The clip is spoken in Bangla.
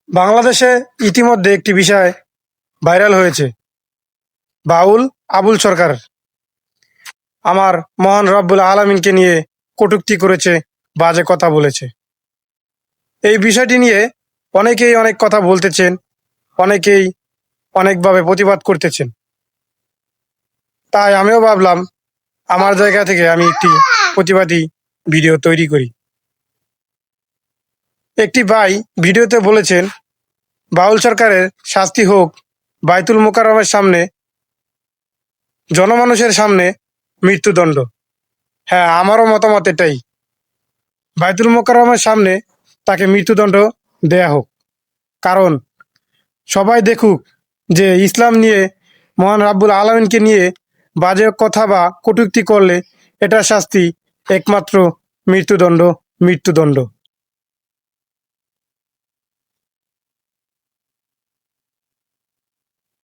বাংলাদেশে ইতিমধ্যে একটি বিষয় ভাইরাল হয়েছে। বাউল আবুল সরকার আমার মহান রব্বুল আলামিনকে নিয়ে কটূক্তি করেছে, বাজে কথা বলেছে। এই বিষয়টি নিয়ে অনেকেই অনেক কথা বলতেছেন, অনেকেই অনেকভাবে প্রতিবাদ করতেছেন। তাই আমিও ভাবলাম আমার জায়গা থেকে আমি একটি প্রতিবাদী ভিডিও তৈরি করি। একটি ভাই ভিডিওতে বলেছেন, বাউল সরকারের শাস্তি হোক বাইতুল মোকাররমের সামনে, জনমানুষের সামনে মৃত্যুদণ্ড। হ্যাঁ, আমারও মতামত এটাই। বাইতুল মোকাররমের সামনে তাকে মৃত্যুদণ্ড দেয়া হোক। কারণ সবাই দেখুক যে ইসলাম নিয়ে, মহান রাব্বুল আলামিনকে নিয়ে বাজে কথা বা কটূক্তি করলে এটার শাস্তি একমাত্র মৃত্যুদণ্ড।